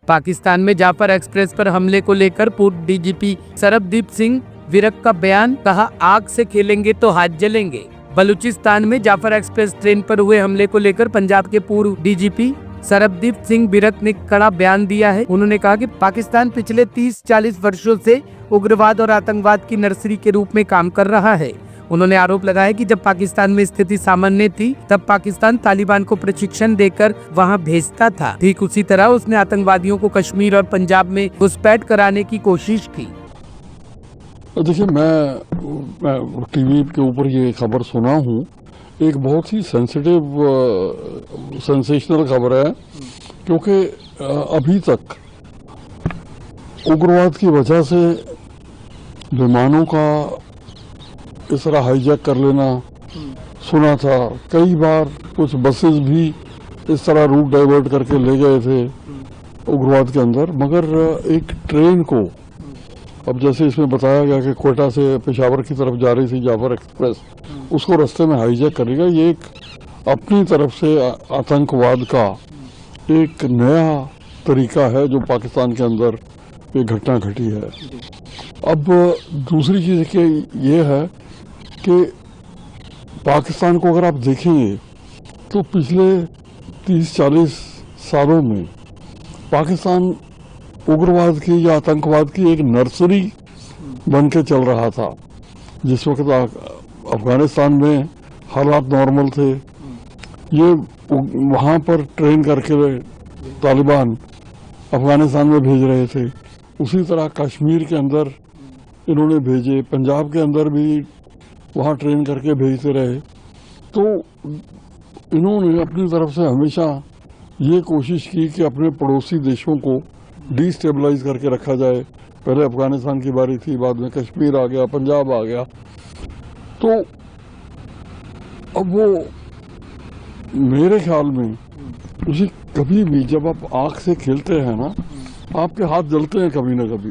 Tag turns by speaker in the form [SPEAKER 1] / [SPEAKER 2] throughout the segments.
[SPEAKER 1] पाकिस्तान में जाफर एक्सप्रेस पर हमले को लेकर पूर्व डीजीपी सरबदीप सिंह विरक का बयान, कहा आग से खेलेंगे तो हाथ जलेंगे। बलूचिस्तान में जाफर एक्सप्रेस ट्रेन पर हुए हमले को लेकर पंजाब के पूर्व डीजीपी सरबदीप सिंह विरक ने कड़ा बयान दिया है। उन्होंने कहा कि पाकिस्तान पिछले 30-40 वर्षों से उग्रवाद और आतंकवाद की नर्सरी के रूप में काम कर रहा है। उन्होंने आरोप लगाया कि जब पाकिस्तान में स्थिति सामान्य थी तब पाकिस्तान तालिबान को प्रशिक्षण देकर वहां भेजता था। ठीक उसी तरह उसने आतंकवादियों को कश्मीर और पंजाब में घुसपैठ कराने की कोशिश की।
[SPEAKER 2] देखिए, मैं टीवी के ऊपर ये खबर सुना हूँ। एक बहुत ही सेंसेशनल खबर है, क्योंकि अभी तक उग्रवाद की वजह से विमानों का इस तरह हाईजैक कर लेना सुना था। कई बार कुछ बसेस भी इस तरह रूट डाइवर्ट करके ले गए थे उग्रवाद के अंदर। मगर एक ट्रेन को, अब जैसे इसमें बताया गया कि कोयटा से पेशावर की तरफ जा रही थी जाफर एक्सप्रेस, उसको रास्ते में हाईजैक करेगा, ये एक अपनी तरफ से आतंकवाद का एक नया तरीका है जो पाकिस्तान के अंदर ये घटना घटी है। अब दूसरी चीज़ ये है कि पाकिस्तान को अगर आप देखेंगे तो पिछले 30-40 सालों में पाकिस्तान उग्रवाद की या आतंकवाद की एक नर्सरी बन के चल रहा था। जिस वक्त अफगानिस्तान में हालात नॉर्मल थे, ये वहाँ पर ट्रेन करके तालिबान अफगानिस्तान में भेज रहे थे। उसी तरह कश्मीर के अंदर इन्होंने भेजे, पंजाब के अंदर भी वहाँ ट्रेन करके भेजते रहे। तो इन्होंने अपनी तरफ से हमेशा ये कोशिश की कि अपने पड़ोसी देशों को डिस्टेबलाइज करके रखा जाए। पहले अफगानिस्तान की बारी थी, बाद में कश्मीर आ गया, पंजाब आ गया। तो अब वो मेरे ख्याल में उसी कभी भी जब आप आग से खेलते हैं ना, आपके हाथ जलते हैं कभी ना कभी।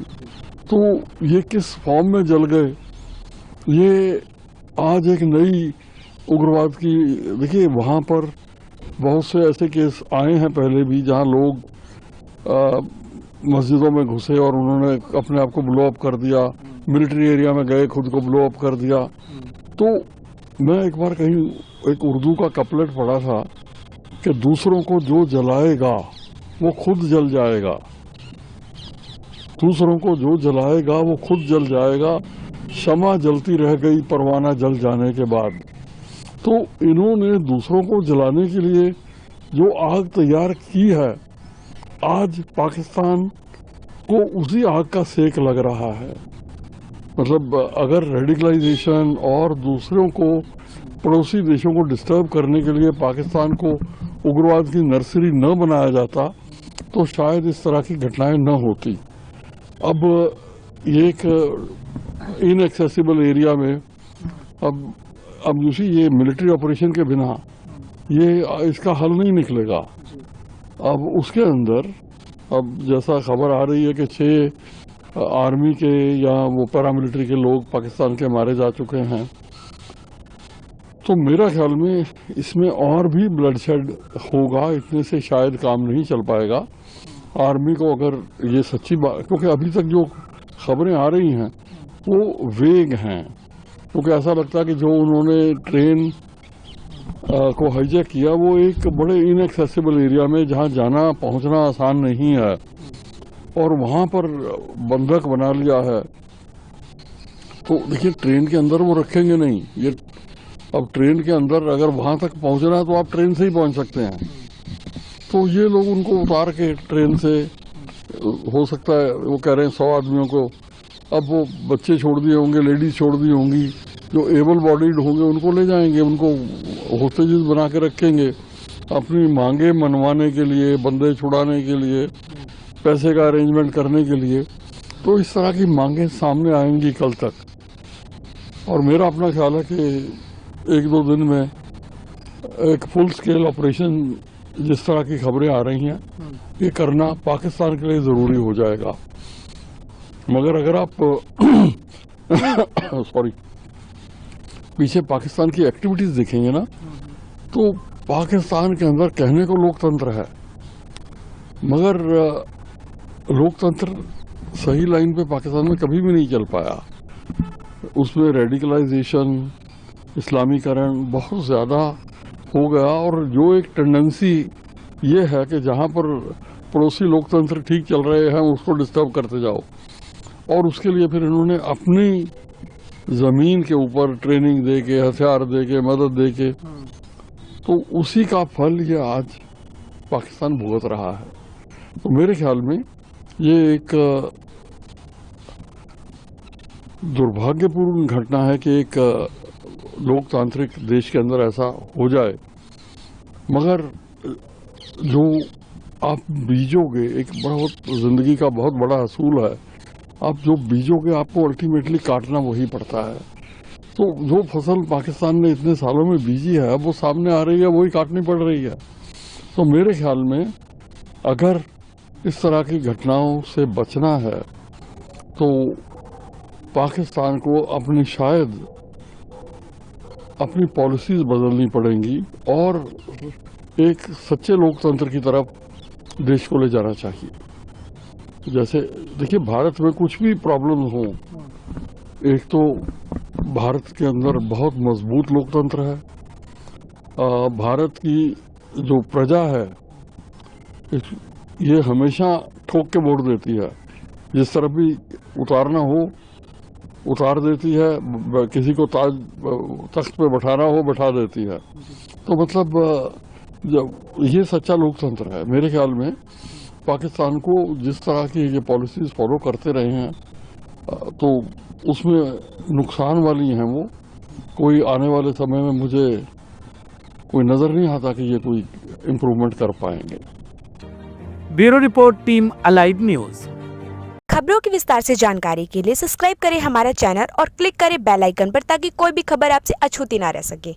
[SPEAKER 2] तो ये किस फॉर्म में जल गए, ये आज एक नई उग्रवाद की, देखिए वहाँ पर बहुत से ऐसे केस आए हैं पहले भी जहाँ लोग मस्जिदों में घुसे और उन्होंने अपने आप को ब्लो अप कर दिया, मिलिट्री एरिया में गए, खुद को ब्लो अप कर दिया। तो मैं एक बार कहीं एक उर्दू का कपलेट पढ़ा था कि दूसरों को जो जलाएगा वो खुद जल जाएगा, दूसरों को जो जलाएगा वो खुद जल जाएगा, शमा जलती रह गई परवाना जल जाने के बाद। तो इन्होंने दूसरों को जलाने के लिए जो आग तैयार की है, आज पाकिस्तान को उसी आग का सेक लग रहा है। मतलब अगर रेडिकलाइजेशन और दूसरों को, पड़ोसी देशों को डिस्टर्ब करने के लिए पाकिस्तान को उग्रवाद की नर्सरी न बनाया जाता तो शायद इस तरह की घटनाएं न होती। अब एक इनएक्सेसिबल एरिया में अब दूसरी ये मिलिट्री ऑपरेशन के बिना ये इसका हल नहीं निकलेगा। अब उसके अंदर अब जैसा खबर आ रही है कि 6 आर्मी के या वो पैरामिलिट्री के लोग पाकिस्तान के मारे जा चुके हैं। तो मेरा ख्याल में इसमें और भी ब्लडशेड होगा, इतने से शायद काम नहीं चल पाएगा। आर्मी को अगर ये सच्ची बात, क्योंकि अभी तक जो खबरें आ रही हैं वो वेग हैं, क्योंकि ऐसा लगता है कि जो उन्होंने ट्रेन को हाईजैक किया वो एक बड़े इनएक्सेसिबल एरिया में, जहाँ जाना पहुंचना आसान नहीं है, और वहाँ पर बंधक बना लिया है। तो देखिए ट्रेन के अंदर वो रखेंगे नहीं। ये अब ट्रेन के अंदर अगर वहाँ तक पहुँचना है तो आप ट्रेन से ही पहुँच सकते हैं। तो ये लोग उनको उतार के ट्रेन से, हो सकता है वो कह रहे हैं 100 आदमियों को, अब वो बच्चे छोड़ दिए होंगे, लेडीज छोड़ दी होंगी, जो एबल बॉडीड होंगे उनको ले जाएंगे, उनको होस्टेजेस बना के रखेंगे अपनी मांगे मनवाने के लिए, बंदे छुड़ाने के लिए, पैसे का अरेंजमेंट करने के लिए। तो इस तरह की मांगे सामने आएंगी कल तक, और मेरा अपना ख्याल है कि 1-2 दिन में एक फुल स्केल ऑपरेशन, जिस तरह की खबरें आ रही हैं, ये करना पाकिस्तान के लिए ज़रूरी हो जाएगा। मगर अगर आप पीछे पाकिस्तान की एक्टिविटीज़ देखेंगे ना, तो पाकिस्तान के अंदर कहने को लोकतंत्र है, मगर लोकतंत्र सही लाइन पे पाकिस्तान में कभी भी नहीं चल पाया। उसमें रेडिकलाइजेशन, इस्लामीकरण बहुत ज़्यादा हो गया, और जो एक टेंडेंसी ये है कि जहाँ पर पड़ोसी लोकतंत्र ठीक चल रहे हैं उसको डिस्टर्ब करते जाओ, और उसके लिए फिर इन्होंने अपनी ज़मीन के ऊपर ट्रेनिंग दे के, हथियार दे के, मदद दे के, तो उसी का फल ये आज पाकिस्तान भुगत रहा है। तो मेरे ख्याल में ये एक दुर्भाग्यपूर्ण घटना है कि एक लोकतांत्रिक देश के अंदर ऐसा हो जाए, मगर जो आप बीजोगे, एक बहुत ज़िंदगी का बहुत बड़ा असूल है, आप जो बीजोगे आपको अल्टीमेटली काटना वही पड़ता है। तो जो फसल पाकिस्तान ने इतने सालों में बीजी है, वो सामने आ रही है, वही काटनी पड़ रही है। तो मेरे ख्याल में अगर इस तरह की घटनाओं से बचना है तो पाकिस्तान को अपनी पॉलिसीज बदलनी पड़ेंगी और एक सच्चे लोकतंत्र की तरफ देश को ले जाना चाहिए। जैसे देखिए, भारत में कुछ भी प्रॉब्लम हो, एक तो भारत के अंदर बहुत मजबूत लोकतंत्र है। भारत की जो प्रजा है ये हमेशा ठोक के वोट देती है, जिस तरफ भी उतारना हो उतार देती है, किसी को तख्त पे बैठाना हो बैठा देती है। तो मतलब जब ये सच्चा लोकतंत्र है, मेरे ख्याल में पाकिस्तान को जिस तरह की ये पॉलिसीज फॉलो करते रहे हैं तो उसमें नुकसान वाली हैं वो, कोई आने वाले समय में मुझे कोई नज़र नहीं आता कि ये कोई इम्प्रूवमेंट कर पाएंगे।
[SPEAKER 1] Bureau report, team alive news.
[SPEAKER 3] खबरों की विस्तार से जानकारी के लिए सब्सक्राइब करें हमारा चैनल और क्लिक करें बेल आइकन पर ताकि कोई भी खबर आपसे अछूती ना रह सके।